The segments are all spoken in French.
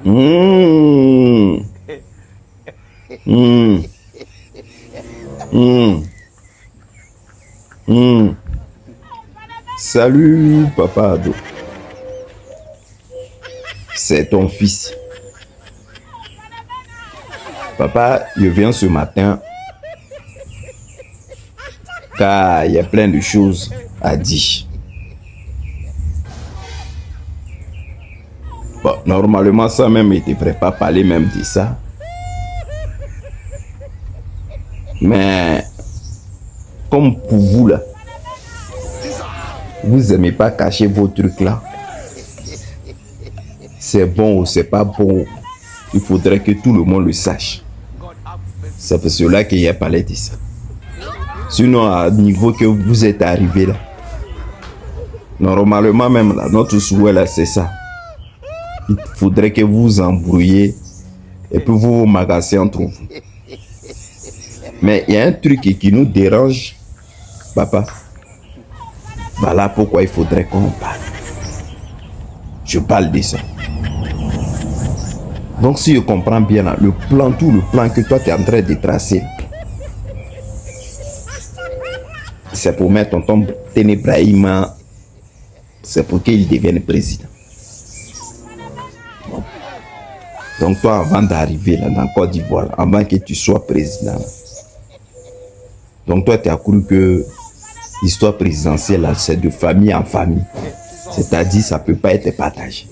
Mmh. Mmh. Mmh. Mmh. Salut, papa Ado. C'est ton fils. Papa, je viens ce matin car il y a plein de choses à dire. Bon, normalement, ça même, il ne devrait pas parler même de ça. Mais, comme pour vous là, vous n'aimez pas cacher vos trucs là. C'est bon ou c'est pas bon, il faudrait que tout le monde le sache. C'est pour cela qu'il a parlé de ça. Sinon, à niveau que vous êtes arrivé là, normalement même là, notre souhait là, c'est ça. Il faudrait que vous vous embrouillez et puis vous vous magassez entre vous. Mais il y a un truc qui nous dérange, papa. Voilà pourquoi il faudrait qu'on parle. Je parle de ça. Donc si je comprends bien là, tout le plan que toi tu es en train de tracer, c'est pour mettre tonton Téné Brahima, c'est pour qu'il devienne président. Bon. Donc toi, avant d'arriver là dans Côte d'Ivoire, avant que tu sois président, donc toi tu as cru que l'histoire présidentielle là, c'est de famille en famille. C'est-à-dire ça peut pas être partagé.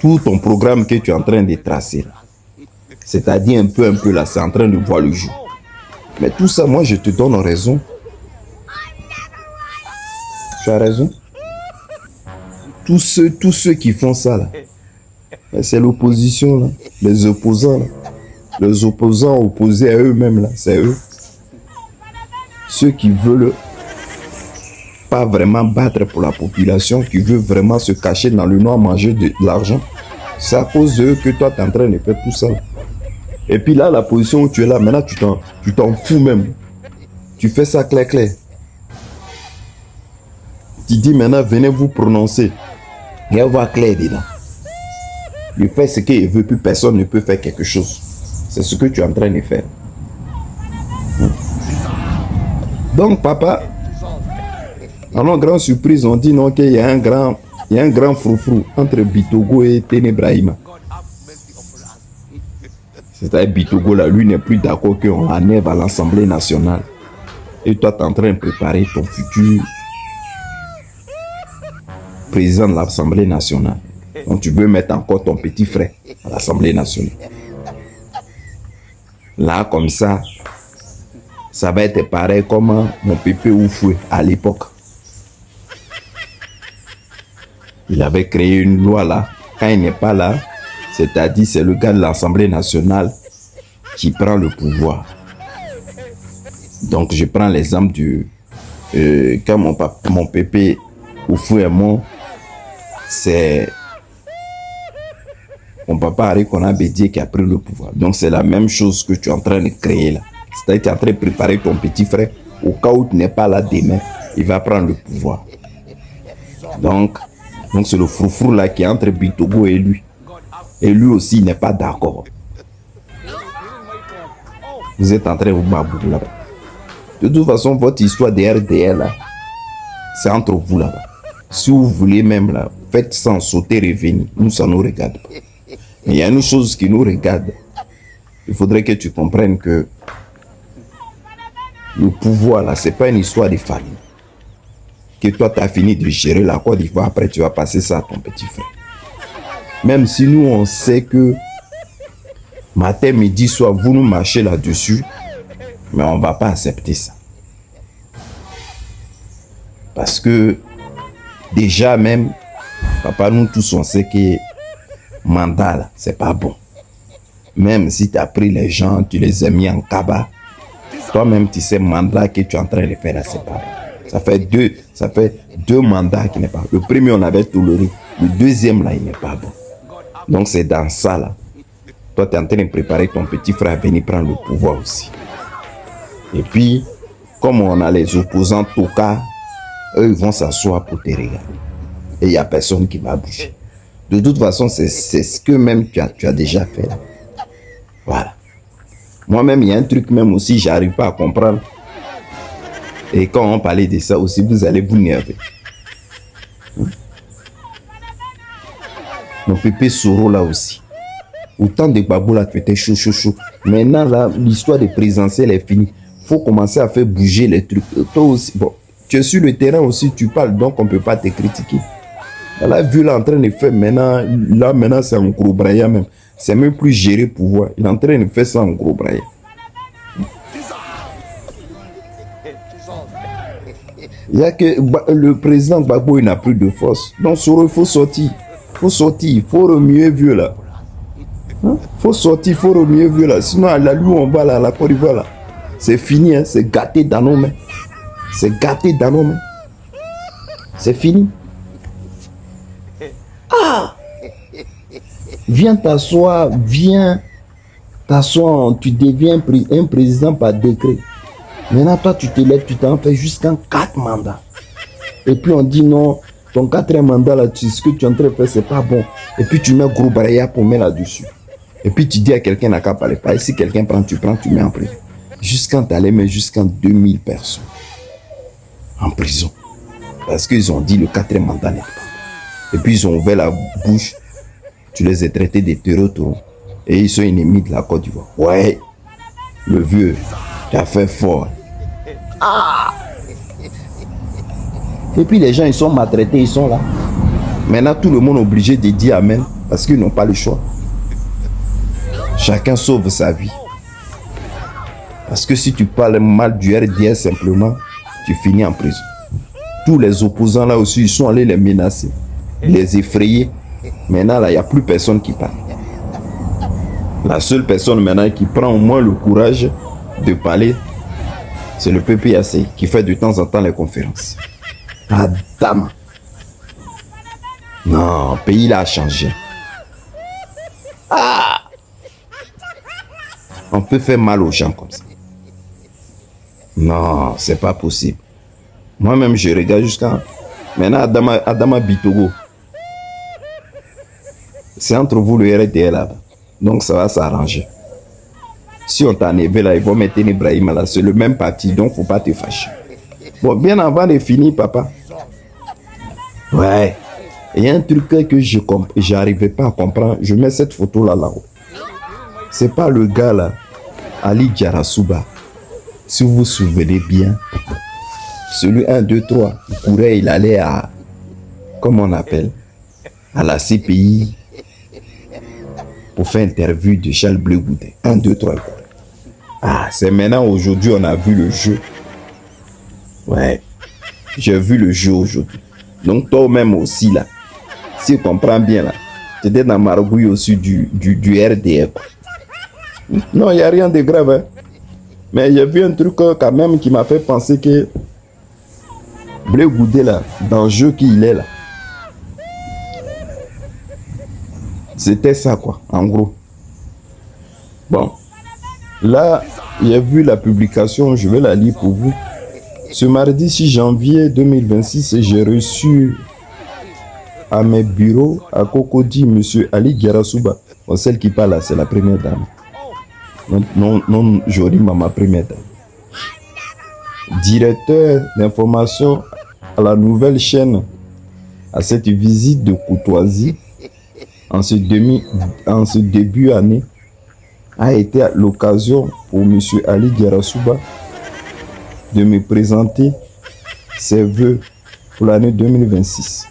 Tout ton programme que tu es en train de tracer là, c'est-à-dire un peu là, c'est en train de voir le jour. Mais tout ça, moi je te donne raison. Tu as raison. Tous ceux qui font ça là, c'est l'opposition là, les opposants là. Les opposants opposés à eux-mêmes là, c'est eux. Ceux qui veulent pas vraiment battre pour la population, qui veulent vraiment se cacher dans le noir, manger de l'argent. C'est à cause d'eux que toi tu es en train de faire tout ça. Et puis là, la position où tu es là, maintenant tu t'en fous même. Tu fais ça clair. Tu dis maintenant, venez vous prononcer. Et elle va clair dedans. Il fait ce qu'il veut, plus personne ne peut faire quelque chose. C'est ce que tu es en train de faire. Donc papa, alors grande surprise, on dit non qu'il y a un grand froufrou entre Bitogo et Téné Brahima. C'est-à-dire Bitogo là, lui n'est plus d'accord qu'on enlève à l'Assemblée nationale. Et toi, tu es en train de préparer ton futur président de l'Assemblée nationale. Donc tu veux mettre encore ton petit frère à l'Assemblée nationale. Là, comme ça va être pareil comme mon pépé Oufoué à l'époque. Il avait créé une loi là, quand il n'est pas là, c'est-à-dire c'est le gars de l'Assemblée nationale qui prend le pouvoir. Donc je prends l'exemple du quand mon pépé Oufoué est mort, c'est mon papa Harry Konabédié qui a pris le pouvoir. Donc c'est la même chose que tu es en train de créer là. C'est-à-dire tu es en train de préparer ton petit frère au cas où tu n'es pas là demain, il va prendre le pouvoir. Donc c'est le froufrou là qui est entre Bitogo et lui. Et lui aussi il n'est pas d'accord. Vous êtes en train de vous babouiller là-bas. De toute façon, votre histoire de RDR là, c'est entre vous là-bas. Si vous voulez même là, faites sans sauter revenir. Nous, ça nous regarde pas. Mais il y a une chose qui nous regarde. Il faudrait que tu comprennes que le pouvoir là, c'est pas une histoire de famille. Que toi, tu as fini de gérer la Côte d'Ivoire, après tu vas passer ça à ton petit frère. Même si nous, on sait que matin, midi, soir, vous nous marchez là-dessus, mais on ne va pas accepter ça. Parce que déjà même, papa, nous tous, on sait que mandat, là, c'est pas bon. Même si tu as pris les gens, tu les as mis en cabas, toi-même, tu sais, mandat que tu es en train de faire là, c'est pas bon. Ça fait deux mandats qui n'est pas bon. Le premier, on avait toléré. Le deuxième, là, il n'est pas bon. Donc, c'est dans ça, là. Toi, tu es en train de préparer ton petit frère à venir prendre le pouvoir aussi. Et puis, comme on a les opposants Toka, eux, ils vont s'asseoir pour te regarder. Et il n'y a personne qui va bouger. De toute façon, c'est ce que même tu as déjà fait. Là. Voilà. Moi-même, il y a un truc même aussi, j'arrive pas à comprendre. Et quand on parlait de ça aussi, vous allez vous nerver. Mon pépé Soro là aussi. Autant de babou là, tu étais chaud, chaud, chaud. Maintenant, là, l'histoire de présentiel est finie. Faut commencer à faire bouger les trucs. Toi aussi, bon, tu es sur le terrain aussi, tu parles, donc on ne peut pas te critiquer. La vue là en train de faire maintenant c'est un gros braillat même. C'est même plus gérer pouvoir. Il est en train de faire ça en gros braillat. Il y a que le président Gbagbo, il n'a plus de force. Donc Soro, il faut sortir. Il faut remuer vieux là. Faut sortir, il faut remuer vieux là. Sinon, à la lui on va là, à la Côte d'Ivoire là. C'est fini, hein? C'est gâté dans nos mains. C'est gâté dans nos mains. C'est fini. Ah! Viens t'asseoir, tu deviens un président par décret. Maintenant, toi, tu te lèves, tu t'en fais jusqu'en 4 mandats. Et puis, on dit non, ton 4e mandat, là, ce que tu es en train de faire, c'est pas bon. Et puis, tu mets gros barrière pour mettre là-dessus. Et puis, tu dis à quelqu'un n'a qu'à parler pas. Et si quelqu'un prend, tu mets en prison. Jusqu'en t'allais, mais jusqu'en 2000 personnes. En prison. Parce qu'ils ont dit le 4e mandat n'est pas. Et puis, ils ont ouvert la bouche. Tu les as traités de terreaux. Et ils sont ennemis de la Côte d'Ivoire. Ouais. Le vieux, tu as fait fort. Ah! Et puis les gens, ils sont maltraités, ils sont là. Maintenant, tout le monde est obligé de dire Amen parce qu'ils n'ont pas le choix. Chacun sauve sa vie. Parce que si tu parles mal du RDS simplement, tu finis en prison. Tous les opposants là aussi, ils sont allés les menacer, les effrayer. Maintenant, là, il n'y a plus personne qui parle. La seule personne maintenant qui prend au moins le courage de parler, c'est le PPAC qui fait de temps en temps les conférences. Adam. Non, le pays là a changé. Ah! On peut faire mal aux gens comme ça. Non, c'est pas possible. Moi-même, je regarde jusqu'à... Maintenant, Adama Bitogo. C'est entre vous le RDL là. Donc, ça va s'arranger. Si on t'a enlevé là, ils vont mettre Ibrahim là. C'est le même parti, donc faut pas te fâcher. Bon, bien avant de finir, papa. Ouais. Il y a un truc que j'arrivais pas à comprendre. Je mets cette photo là-haut. C'est pas le gars là, Ali Djarasuba. Si vous vous souvenez bien, celui 1, 2, 3, il courait, il allait à, comment on appelle, à la CPI pour faire interview de Charles Blé Goudin. 1, 2, 3. Ah, c'est maintenant aujourd'hui on a vu le jeu. Ouais, j'ai vu le jeu aujourd'hui. Donc toi-même aussi là, si tu comprends bien là, tu étais dans Margouille aussi du RDF. Non, il n'y a rien de grave. Hein. Mais il y a vu un truc quand même qui m'a fait penser que Blé Goudé là, dans le jeu qu'il est là, c'était ça quoi, en gros. Bon, là, il y a vu la publication, je vais la lire pour vous. Ce mardi 6 janvier 2026, j'ai reçu à mes bureaux à Cocody M. Ali Djarasuba. Bon, celle qui parle là, c'est la première dame. Non, Jorima, ma première dame. Directeur d'information à la nouvelle chaîne. À cette visite de courtoisie en ce début année a été l'occasion pour M. Ali Djarasuba de me présenter ses vœux pour l'année 2026.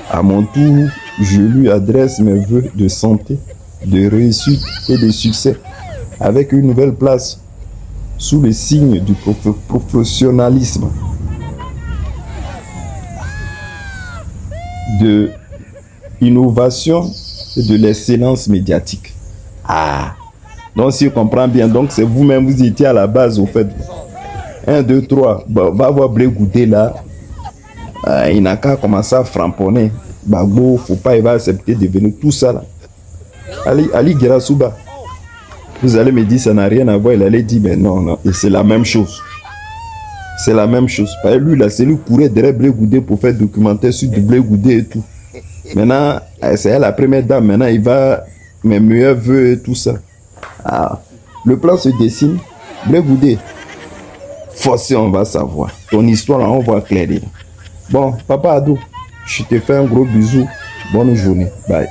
À mon tour, je lui adresse mes vœux de santé, de réussite et de succès avec une nouvelle place sous le signe du professionnalisme, de l'innovation et de l'excellence médiatique. Ah, donc si on comprend bien, donc c'est vous-même, vous étiez à la base au fait. 1, 2, 3, bah, va voir Blé Goudé là. Il n'a qu'à commencer à framponner. Bagbo, faut pas, il va accepter de devenir tout ça là. Ali Djarasuba. Vous allez me dire, ça n'a rien à voir. Il allait dire, mais non, et c'est la même chose. c'est la même chose. Parce que lui, là, c'est lui qui courait derrière Blé Goudé pour faire documentaire sur du Blé Goudé et tout. Maintenant, c'est elle la première dame. Maintenant, il va mes meilleurs voeux et tout ça. Ah, le plan se dessine. Blé Goudé, forcé, on va savoir. Ton histoire, là, on va éclairer. Bon, papa Ado, je te fais un gros bisou. Bonne journée. Bye.